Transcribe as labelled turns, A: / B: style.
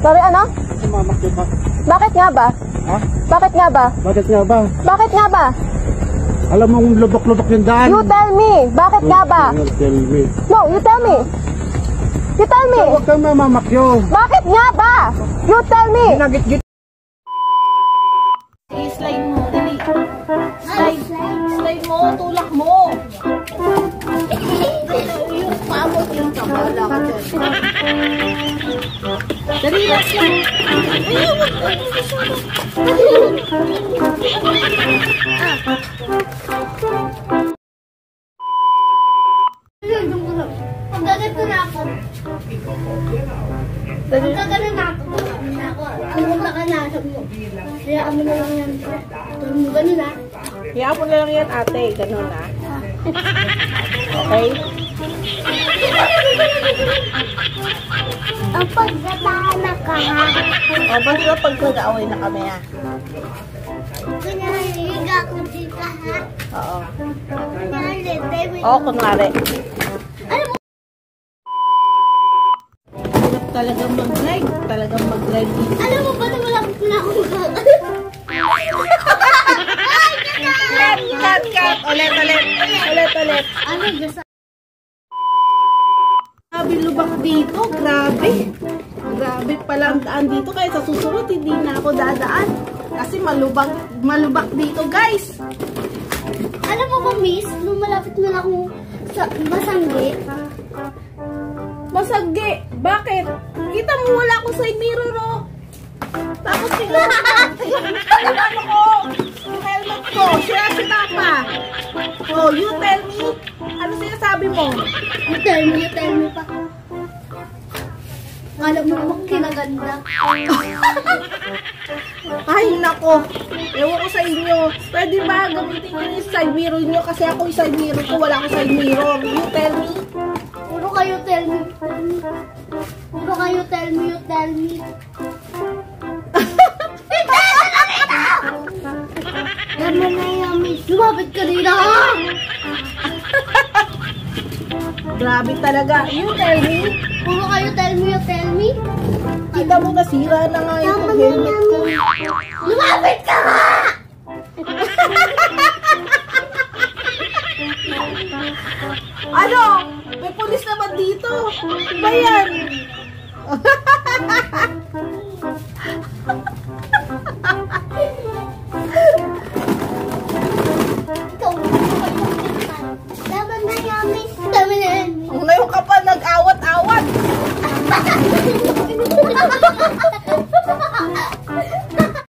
A: Sorry, ano?
B: Mamakyo ka.
A: Bakit nga ba?
B: Ha?
A: Bakit nga ba?
B: Bakit nga ba?
A: Bakit nga ba?
B: Alam mo kung lubok-lubok yung daan.
A: You tell me. Bakit nga ba?
B: Tell me.
A: No, you tell me. You tell me.
B: Huwag kang mamamakyo.
A: Bakit nga ba? You tell me.
B: Ginagit-git.
C: I-slide mo, dali. Slide mo, tulak mo. Yung paabot yung kabala ka dyan. Dali, last lang.
D: Pagkaganto na ako. Pagkaganto na ako. Ang punta ka na, sabi mo. Kaya mo na lang yan. Sabi mo ganun ha.
C: Kaya mo na lang yan, ate. Ganun ha. Okay?
D: Ang pagkatahan na ka ha.
C: O, basta pag mag-away na kami ha.
D: Kunyari, ako dito ha.
C: Oo.
D: Kunyari, David.
C: Oo, kunwari.
D: Ano mo?
C: Talagang mag-drive. Talagang mag-drive dito.
D: Alam mo ba na malapit na ako
C: Cut. Ulit.
D: Ano, gasa?
C: Grabe lubak dito. Grabe. Grabe pala ang daan dito. Kaya sa susunod, hindi na ako dadaan. Kasi malubak dito, guys.
D: Alam mo ba, miss? Nung malapit na ako sa Masangge.
C: Masagge. Bakit? Kita mo wala akong side mirror, oh. Tapos tingnan ano ko. Yung helmet ko. Siya si Tapa. Oh, you tell me. Ano sinasabi mo?
D: You tell me pa. Alam mo naman kinaganda.
C: Ay, nako. Ewan ko sa inyo. Pwede ba gamitin nyo yung side mirror nyo? Kasi ako yung side mirror ko. Wala akong side mirror. You tell me.
D: Puro kayo tell me. Puro kayo tell me, you tell me. Yaman na yaman. Lumapit ka rin ha!
C: Grabe talaga. You tell me.
D: Puro kayo tell me, you tell me.
C: Kita mo nasira na nga yung
D: Yaman na
C: helmet ko.
D: yaman. Lumapit ka ha!
C: Ano? May pulis naman dito. Ba yan?